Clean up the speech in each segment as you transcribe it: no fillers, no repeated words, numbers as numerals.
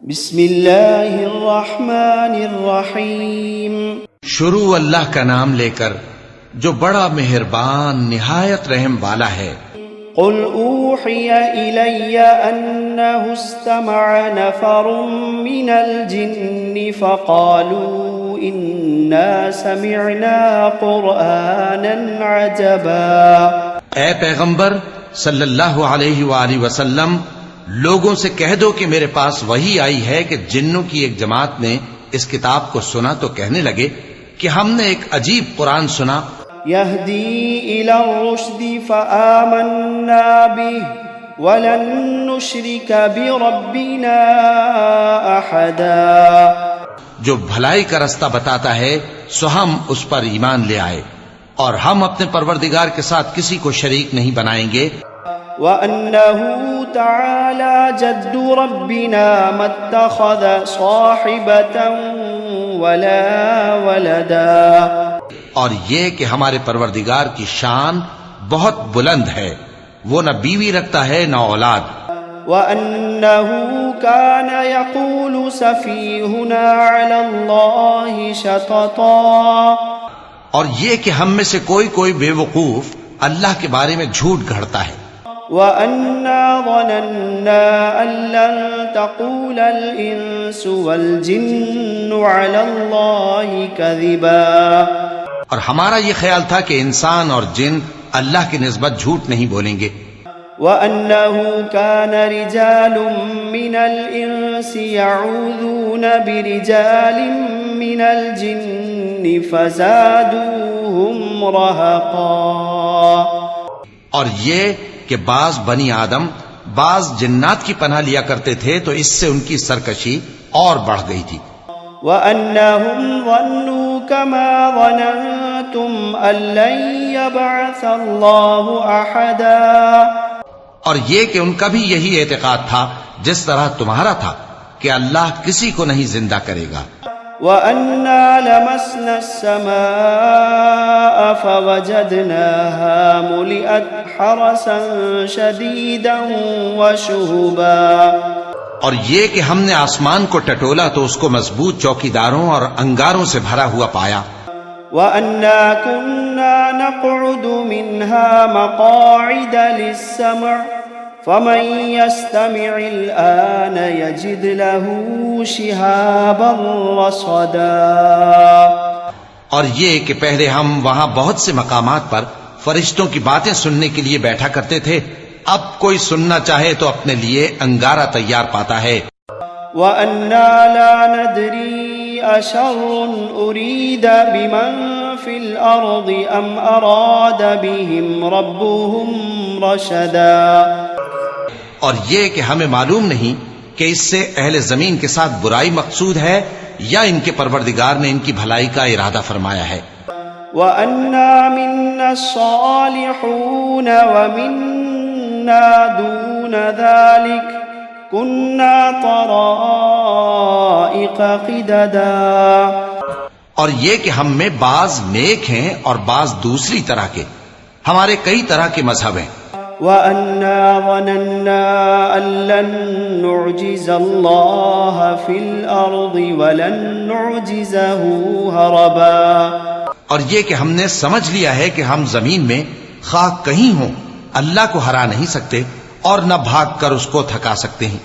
بسم اللہ الرحمن الرحیم۔ شروع اللہ کا نام لے کر جو بڑا مہربان نہایت رحم والا ہے۔ قل اوحی الی انہ استمع نفر من الجن فقالوا انا سمعنا قرآنا عجبا۔ اے پیغمبر صلی اللہ علیہ وآلہ وسلم، لوگوں سے کہہ دو کہ میرے پاس وحی آئی ہے کہ جنوں کی ایک جماعت نے اس کتاب کو سنا تو کہنے لگے کہ ہم نے ایک عجیب قرآن سنا۔ یہدی الی الرشد فآمنا به ولن نشرک بربنا احدا۔ جو بھلائی کا رستہ بتاتا ہے سو ہم اس پر ایمان لے آئے اور ہم اپنے پروردگار کے ساتھ کسی کو شریک نہیں بنائیں گے۔ وَأَنَّهُ تَعَالَى جَدُّ رَبِّنَا مَا اتَّخَذَ صَاحِبَةً وَلَا وَلَدًا۔ اور یہ کہ ہمارے پروردگار کی شان بہت بلند ہے، وہ نہ بیوی رکھتا ہے نہ اولاد۔ وَأَنَّهُ كَانَ يَقُولُ سَفِيهُنَا عَلَى اللَّهِ شَطَطًا۔ اور یہ کہ ہم میں سے کوئی بے وقوف اللہ کے بارے میں جھوٹ گھڑتا ہے۔ وَأَنَّا ظَنَنَّا أَن لَّن تَقُولَ الْإِنسُ وَالْجِنُّ عَلَى اللَّهِ كَذِبًا۔ اور ہمارا یہ خیال تھا کہ انسان اور جن اللہ کی نسبت جھوٹ نہیں بولیں گے۔ وَأَنَّهُ كَانَ رِجَالٌ مِّنَ الْإِنسِ يَعُوذُونَ بِرِجَالٍ مِّنَ الْجِنِّ فَزَادُوهُمْ رَهَقًا۔ اور یہ کہ بعض بنی آدم بعض جنات کی پناہ لیا کرتے تھے تو اس سے ان کی سرکشی اور بڑھ گئی تھی۔ وَأَنَّهُمْ ظَنُّوا كَمَا ظَنَنْتُمْ أَن لَّن يَبْعَثَ اللَّهُ أَحَدًا۔ اور یہ کہ ان کا بھی یہی اعتقاد تھا جس طرح تمہارا تھا کہ اللہ کسی کو نہیں زندہ کرے گا۔ وَأَنَّا لَمَسْنَا السَّمَاءَ فَوَجَدْنَاهَا مُلِئَتْ حَرَسًا شَدِيدًا وَشُهُبًا۔ اور یہ کہ ہم نے آسمان کو ٹٹولا تو اس کو مضبوط چوکیداروں اور انگاروں سے بھرا ہوا پایا۔ وَأَنَّا كُنَّا نَقْعُدُ مِنْهَا مَقَاعِدَ لِلسَّمْعِ فَمَن يَسْتَمِعِ الْآنَ يَجِدْ لَهُ شِهَابًا رَّصَدًا۔ اور یہ کہ پہلے ہم وہاں بہت سے مقامات پر فرشتوں کی باتیں سننے کے لیے بیٹھا کرتے تھے، اب کوئی سننا چاہے تو اپنے لیے انگارہ تیار پاتا ہے۔ وَأَنَّا لَا نَدْرِي أَشَرٌ أُرِيدَ بِمَن فِي الْأَرْضِ أَمْ أَرَادَ بِهِمْ رَبُّهُمْ رَشَدًا۔ اور یہ کہ ہمیں معلوم نہیں کہ اس سے اہل زمین کے ساتھ برائی مقصود ہے یا ان کے پروردگار نے ان کی بھلائی کا ارادہ فرمایا ہے۔ وَأَنَّا مِنَّا الصَّالِحُونَ وَمِنَّا دُونَ ذَلِكَ كُنَّا طَرَائِقَ قِدَدًا۔ اور یہ کہ ہم میں بعض نیک ہیں اور بعض دوسری طرح کے، ہمارے کئی طرح کے مذہب ہیں۔ وَأَنَّا ظَنَنَّا أَن لَّن نُّعْجِزَ اللَّهَ فِي الْأَرْضِ وَلَن نُّعْجِزَهُ هَرَبًا۔ اور یہ کہ ہم نے سمجھ لیا ہے کہ ہم زمین میں خواہ کہیں ہوں اللہ کو ہرا نہیں سکتے اور نہ بھاگ کر اس کو تھکا سکتے ہیں۔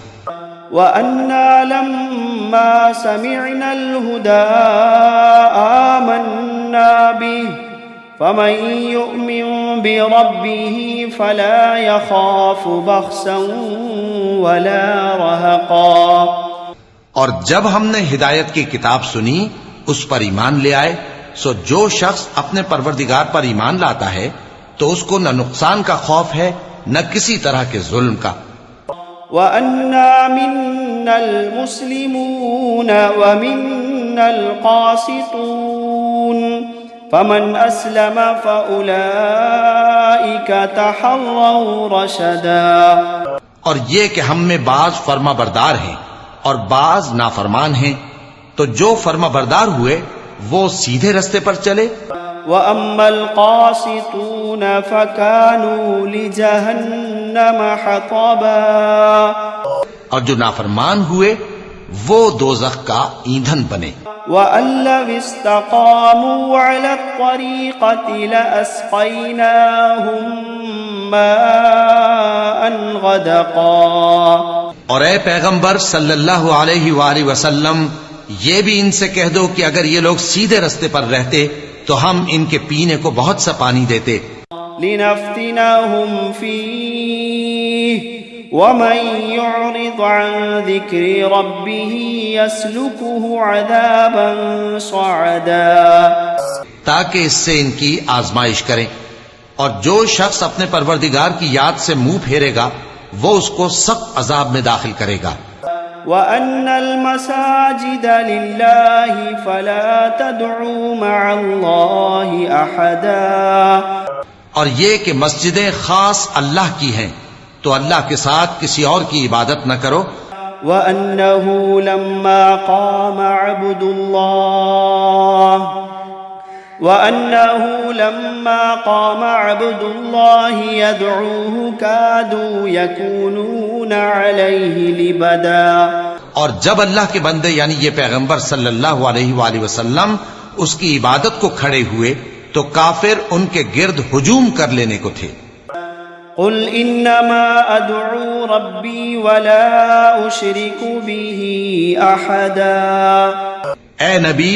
وَأَنَّا لَمَّا سَمِعْنَا الْهُدَىٰ آمَنَّا بِهِ فَمَن يُؤْمِن بِرَبِّهِ فَلَا يَخَافُ بَخْسًا وَلَا رَهَقًا۔ اور جب ہم نے ہدایت کی کتاب سنی اس پر ایمان لے آئے، سو جو شخص اپنے پروردگار پر ایمان لاتا ہے تو اس کو نہ نقصان کا خوف ہے نہ کسی طرح کے ظلم کا۔ وَأَنَّا مِنَّا الْمُسْلِمُونَ وَمِنَّا الْقَاسِطُونَ فَمَنْ أَسْلَمَ فَأُولَئِكَ تَحَرَّوْا رَشَدًا۔ اور یہ کہ ہم میں بعض فرما بردار ہیں اور بعض نافرمان ہیں، تو جو فرما بردار ہوئے وہ سیدھے رستے پر چلے۔ وَأَمَّا الْقَاسِطُونَ فَكَانُوا لِجَهَنَّمَ حَطَبًا۔ اور جو نافرمان ہوئے وہ دوزخ کا ایندھن بنے۔ وَأَن لَّوِ اسْتَقَامُوا عَلَى الطَّرِيقَةِ لَأَسْقَيْنَاهُم مَّاءً غَدَقًا۔ اور اے پیغمبر صلی اللہ علیہ وآلہ وسلم، یہ بھی ان سے کہہ دو کہ اگر یہ لوگ سیدھے رستے پر رہتے تو ہم ان کے پینے کو بہت سا پانی دیتے۔ لِنَفْتِنَهُمْ فِيهِ وَمَن يُعْرِضْ عَن ذِكْرِ رَبِّهِ يَسْلُكْهُ عَذَابًا صَعَدًا، تاکہ اس سے ان کی آزمائش کریں، اور جو شخص اپنے پروردگار کی یاد سے منہ پھیرے گا وہ اس کو سخت عذاب میں داخل کرے گا۔ وَأَنَّ الْمَسَاجِدَ لِلَّهِ فَلَا تَدْعُوا مَعَ اللَّهِ أَحَدًا، اور یہ کہ مسجدیں خاص اللہ کی ہیں تو اللہ کے ساتھ کسی اور کی عبادت نہ کرو۔ وَأَنَّهُ لَمَّا قَامَ عَبْدُ اللَّهِ يَدْعُوهُ كَادُوا يَكُونُونَ عَلَيْهِ لِبَدًا، اور جب اللہ کے بندے یعنی یہ پیغمبر صلی اللہ علیہ وآلہ وسلم اس کی عبادت کو کھڑے ہوئے تو کافر ان کے گرد ہجوم کر لینے کو تھے۔ قُلْ إِنَّمَا أَدْعُو رَبِّي وَلَا أُشْرِكُ بِهِ أَحَدًا، اے نبی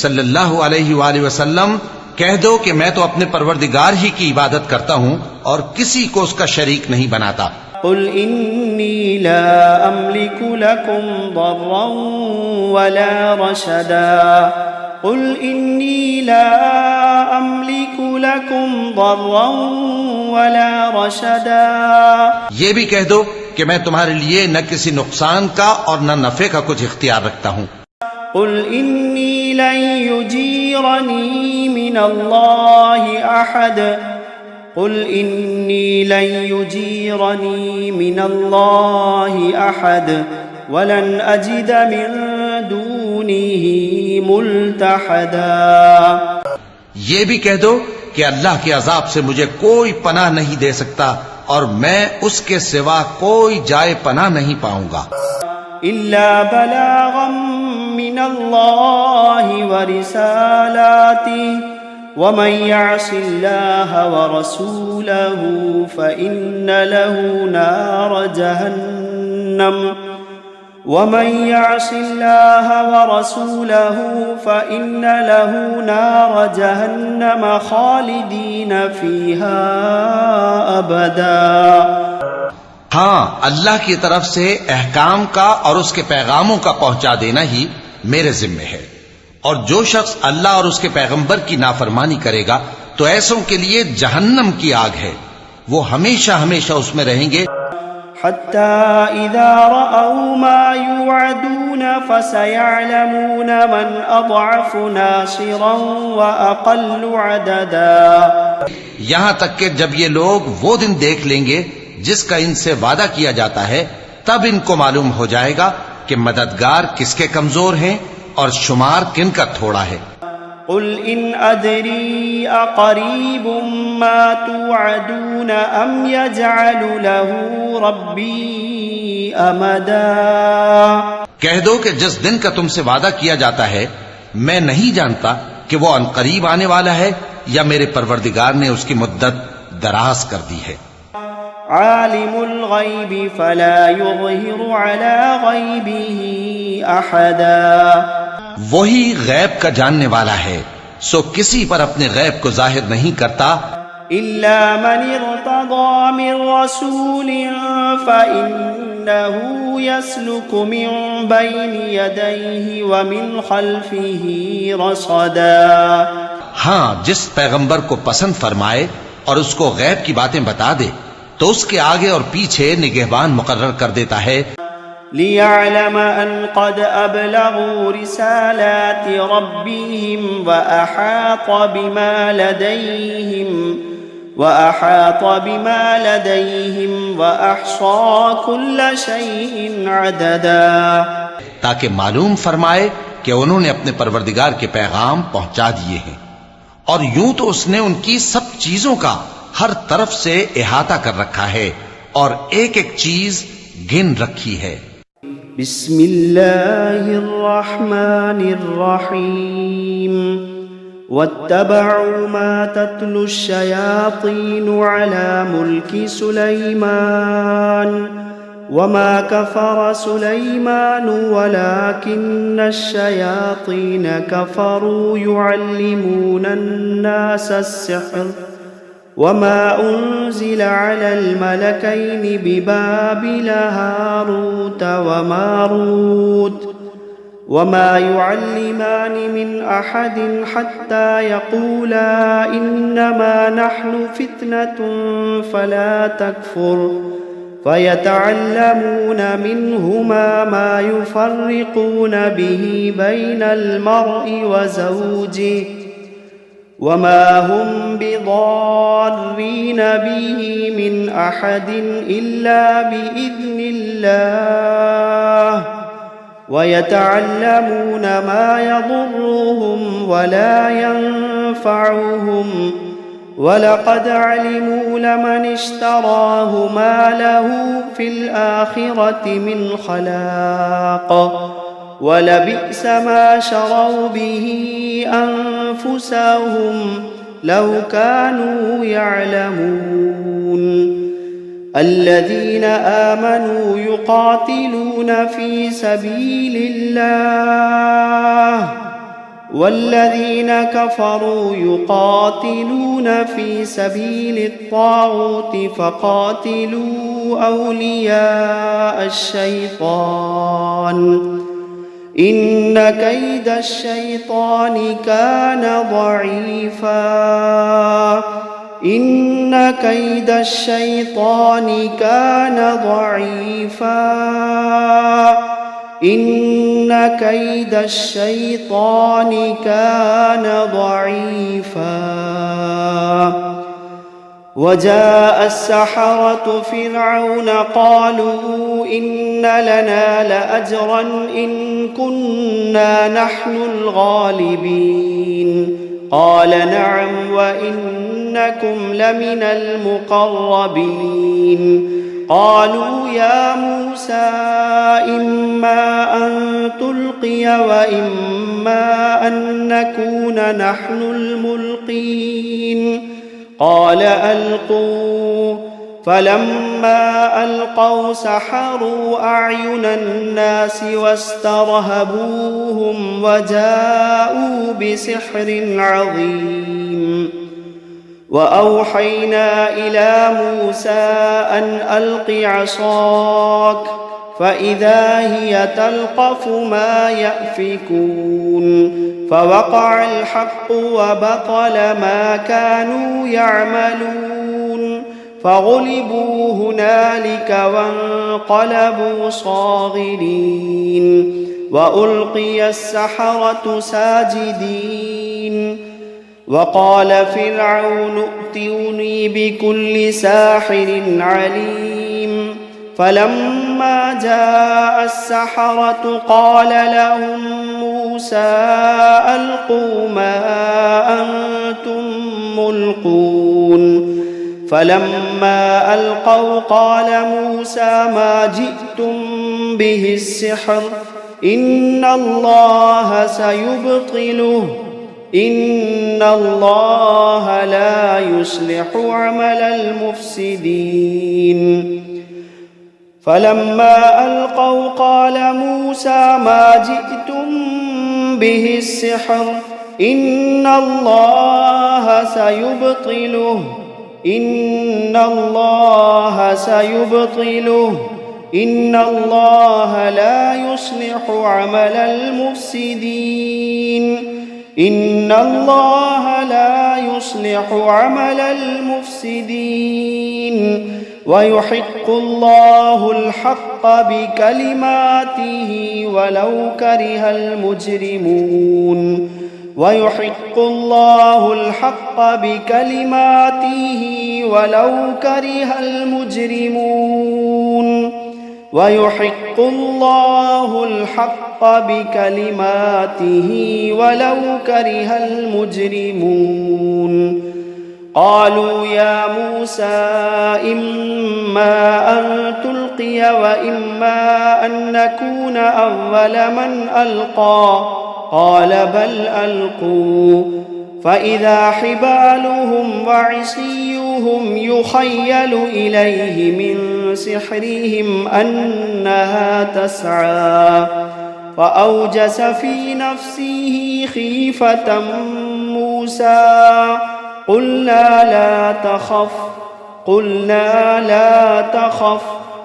صلی اللہ علیہ وآلہ وسلم، کہہ دو کہ میں تو اپنے پروردگار ہی کی عبادت کرتا ہوں اور کسی کو اس کا شریک نہیں بناتا۔ قُلْ إِنِّي لَا أَمْلِكُ لَكُمْ ضَرًّا وَلَا رَشَدًا، قُلْ إِنِّي لَا أَمْلِكُ لَكُمْ ضَرًّا وَلَا رَشَدًا، یہ بھی کہہ دو کہ میں تمہارے لیے نہ کسی نقصان کا اور نہ نفع کا کچھ اختیار رکھتا ہوں۔ قُلْ إِنِّي لَن يُجِيرَنِي مِنَ اللَّهِ أَحَدٌ، قُلْ إِنِّي لَن يُجِيرَنِي مِنَ اللَّهِ أَحَدٌ وَلَنْ أَجِدَ مِن دُونِهِ مُلْتَحَدًا، یہ بھی کہہ دو کہ اللہ کے عذاب سے مجھے کوئی پناہ نہیں دے سکتا اور میں اس کے سوا کوئی جائے پناہ نہیں پاؤں گا۔ إِلَّا بَلَاغًا مِّنَ اللَّهِ وَرِسَالَاتِهِ وَمَن يَعْصِ اللَّهَ وَرَسُولَهُ فَإِنَّ لَهُ نَارَ جَهَنَّمَ وَمَن يَعْصِ اللَّهَ وَرَسُولَهُ فَإِنَّ لَهُ نَارَ جَهَنَّمَ خَالِدِينَ فِيهَا أَبَدًا۔ ہاں، اللہ کی طرف سے احکام کا اور اس کے پیغاموں کا پہنچا دینا ہی میرے ذمے ہے، اور جو شخص اللہ اور اس کے پیغمبر کی نافرمانی کرے گا تو ایسوں کے لیے جہنم کی آگ ہے، وہ ہمیشہ ہمیشہ اس میں رہیں گے۔ حتى إذا رأوا ما يوعدون فسيعلمون من أضعف ناصرا وأقل عددا، یہاں تک کہ جب یہ لوگ وہ دن دیکھ لیں گے جس کا ان سے وعدہ کیا جاتا ہے، تب ان کو معلوم ہو جائے گا کہ مددگار کس کے کمزور ہیں اور شمار کن کا تھوڑا ہے۔ قل إن أدري أقريب ما توعدون أم يجعل له ربي أمدا، کہہ دو کہ جس دن کا تم سے وعدہ کیا جاتا ہے میں نہیں جانتا کہ وہ عنقریب آنے والا ہے یا میرے پروردگار نے اس کی مدت دراز کر دی ہے۔ عالم الغیب فلا يظہر على غیبه احدا، وہی غیب کا جاننے والا ہے سو کسی پر اپنے غیب کو ظاہر نہیں کرتا، الا من ارتضى من رسول فإنه يسلك من بين يديه ومن خلفه رصدا، ہاں جس پیغمبر کو پسند فرمائے اور اس کو غیب کی باتیں بتا دے تو اس کے آگے اور پیچھے نگہبان مقرر کر دیتا ہے، لِيَعْلَمَ أَنْ قَدْ أَبْلَغُوا رِسَالَاتِ رَبِّهِمْ وَأَحَاطَ بِمَا لَدَيْهِمْ وَأَحْصَى كُلَّ شَيْءٍ عَدَدًا، تاکہ معلوم فرمائے کہ انہوں نے اپنے پروردگار کے پیغام پہنچا دیے ہیں، اور یوں تو اس نے ان کی سب چیزوں کا ہر طرف سے احاطہ کر رکھا ہے اور ایک ایک چیز گن رکھی ہے۔ بسم الله الرحمن الرحيم واتبعوا ما تتلو الشياطين على ملك سليمان وما كفر سليمان ولكن الشياطين كفروا يعلمون الناس السحر وما أنزل على الملكين ببابل هاروت وماروت وما يعلمان من أحد حتى يقولا إنما نحن فتنة فلا تكفر فيتعلمون منهما ما يفرقون به بين المرء وزوجه وما هم بضارين به من أحد إلا بإذن الله ويتعلمون ما يضرهم ولا ينفعهم ولقد علموا لمن اشتراه ما له في الآخرة من خلاق ولبئس ما شروا به أنفسهم لو كانوا يعلمون الذين آمنوا يقاتلون في سبيل الله والذين كفروا يقاتلون في سبيل الطاغوت فقاتلوا أولياء الشيطان إن كيد الشيطان كان ضعيفا إن كيد الشيطان كان ضعيفا إن كيد الشيطان كان ضعيفا وجاء السحرة فرعون قالوا إن لنا لأجرا إن كنا نحن الغالبين قال نعم وإنكم لمن المقربين قالوا يا موسى إما أن تلقي وإما أن نكون نحن الملقين قال ألقوا فلما ألقوا سحروا أعين الناس واسترهبوهم وجاءوا بسحر عظيم وأوحينا إلى موسى أن ألق عصاك فإذا هي تلقف ما يأفكون فوقع الحق وبطل ما كانوا يعملون فغلبوا هنالك وانقلبوا صاغرين وألقي السحرة ساجدين وقال فرعون ائتوني بكل ساحر عليم فلما جاء السحرة قال لهم موسى ألقوا ما أنتم ملقون فلما ألقوا قال موسى ما جئتم به السحر إن الله سيبطله إن الله لا يصلح عمل المفسدين فلما ألقوا قال موسى ما جئتم به السحر إن الله سيبطله إن الله سيبطله إن الله لا يصلح عمل المفسدين إن الله لا يصلح عمل المفسدين ويحق الله الحق بكلماته ولو كره المجرمون ويحق الله الحق بكلماته ولو كره المجرمون ويحق الله الحق بكلماته ولو كره المجرمون قالوا يا موسى إما أن تلقي وإما أن نكون أول من ألقى قال بل ألقوا فإذا حبالهم وعصيهم يخيل إليه من سحرهم أنها تسعى فأوجس في نفسه خيفة موسى قلنا لا تخف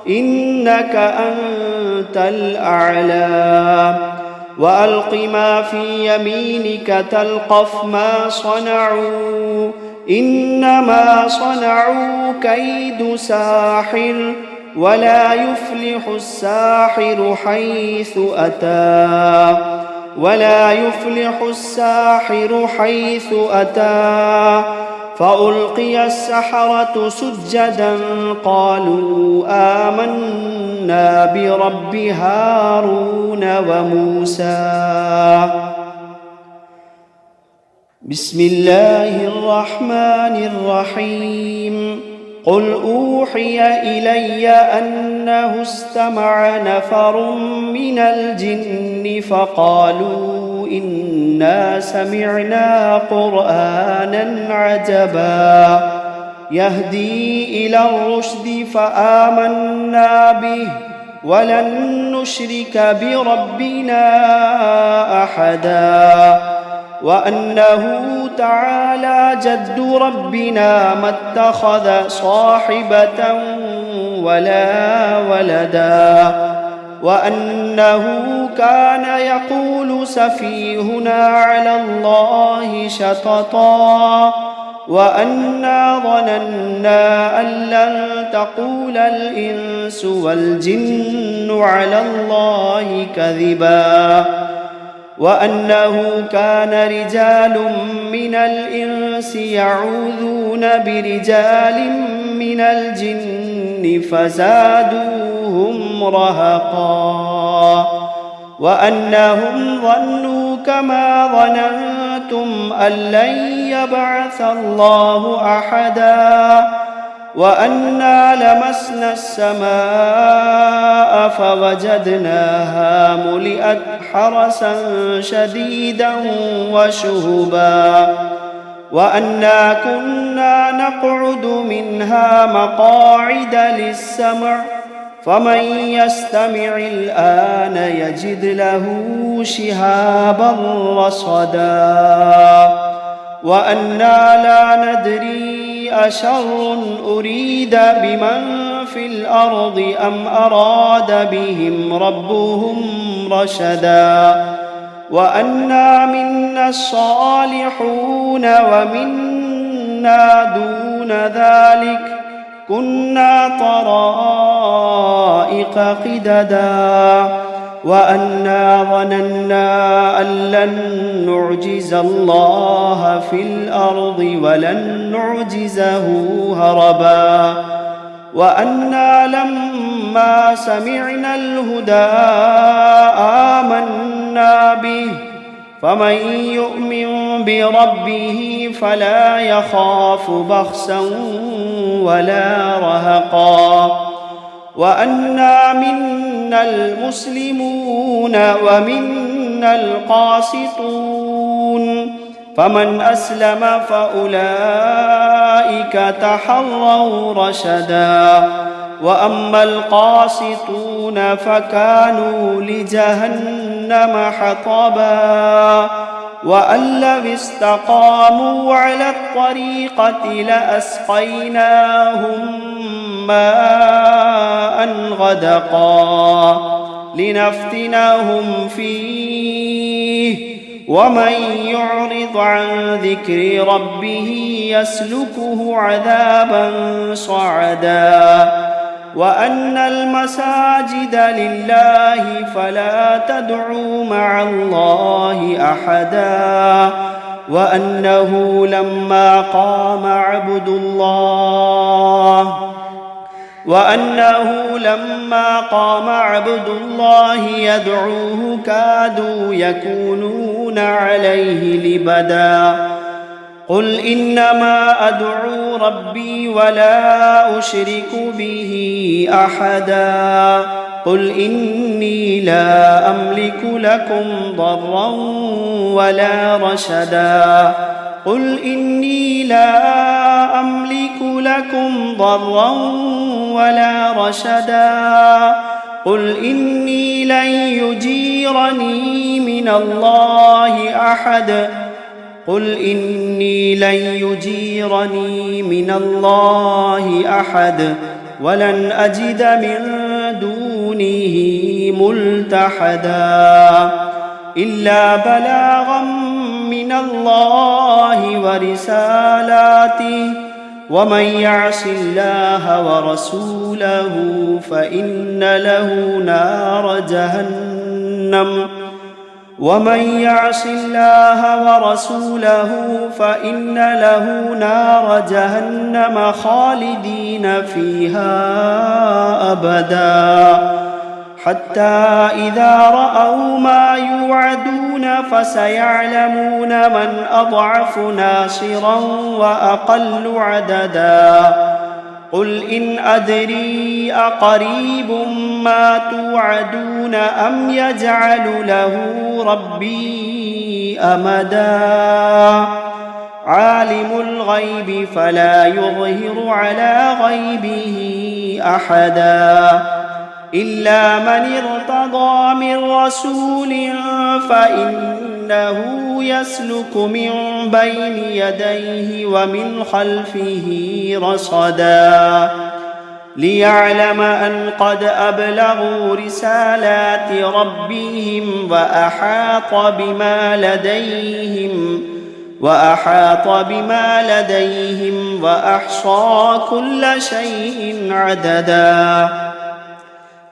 إنك أنت الأعلى وألق ما في يمينك تلقف ما صنعوا إنما صنعوا كيد ساحر ولا يفلح الساحر حيث أتى فألقي السحرة سجدا قالوا آمنا برب هارون وموسى بسم الله الرحمن الرحيم قل أوحي إلي أنه استمع نفر من الجن فقالوا إنا سمعنا قرآنا عجبا يهدي إلى الرشد فآمنا به ولن نشرك بربنا أحدا وأنه تعالى جد ربنا ما اتخذ صاحبة ولا ولدا وأنه كان يقول سفيهنا على الله شططا وأنا ظننا أن لن تقول الإنس والجن على الله كذبا وأنه كان رجال من الإنس يعوذون برجال من الجن فزادوهم رهقا وأنهم ظنوا كما ظننتم أن لن يبعث الله أحدا وأنا لمسنا السماء فوجدناها ملئت حرسا شديدا وشهبا وأنا كنا نقعد منها مقاعد للسمع فمن يستمع الآن يجد له شهابا رصدا وأنا لا ندري أشر أريد بمن في الأرض أم أراد بهم ربهم رشدا وأنا منا الصالحون ومنا دون ذلك كنا طرائق قددا وأنا ظننا أن لن نعجز الله في الأرض ولن نعجزه هربا وأنا لما سمعنا الهدى آمنا به فمن يؤمن بربه فلا يخاف بخسا ولا رهقا وأنا منا المسلمون ومنا القاسطون فمن أسلم فأولئك تحروا رشدا وأما القاسطون فكانوا لجهنم حطبا وأن لو استقاموا على الطريقة لأسقيناهم ماء غدقا لنفتنهم فيه ومن يعرض عن ذكر ربه يسلكه عذابا صعدا وأن المساجد لله فلا تدعوا مع الله أحدا وأنه لما قام عبد الله يدعوه كادوا يكونون عليه لبدا قل إنما أدعو ربي ولا أشرك به أحدا قل إني لا أملك لكم ضرا ولا رشدا قل إني لا أملك لكم ضرا ولا رشدا قل إني لن يجيرني من الله أحد قل إني لن يجيرني من الله أحد ولن أجد من دونه ملتحدا إلا بلاغا من الله ورسالاته ومن يعص الله ورسوله فإن له نار جهنم ومن يعص الله ورسوله فإن له نار جهنم خالدين فيها أبدا حتى إذا رأوا ما يوعدون فسيعلمون من أضعف ناصرا وأقل عددا قل إن أدري أقريب ما توعدون أم يجعل له ربي أمدا عالم الغيب فلا يظهر على غيبه أحدا إلا من ارتضى من رسول فإنه يسلك من بين يديه ومن خلفه رصدا ليعلم أن قد أبلغوا رسالات ربهم وأحاط بما لديهم وأحصى كل شيء عددا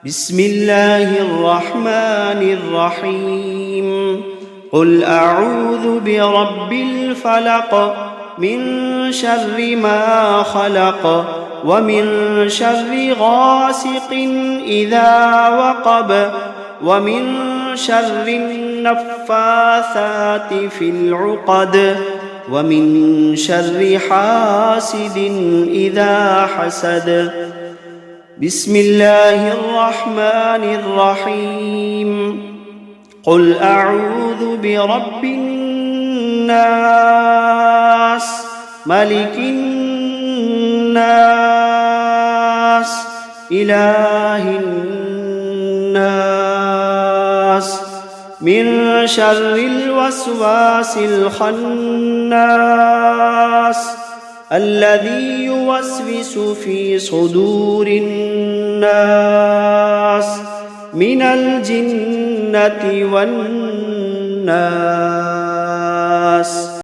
بسم الله الرحمن الرحيم قل أعوذ برب الفلق من شر ما خلق ومن شر غاسق إذا وقب ومن شر النفاثات في العقد ومن شر حاسد إذا حسد بسم الله الرحمن الرحيم قل أعوذ برب الناس ملك الناس إله الناس من شر الوسواس الخناس الذي يوسوس في صدور الناس من الجنة والناس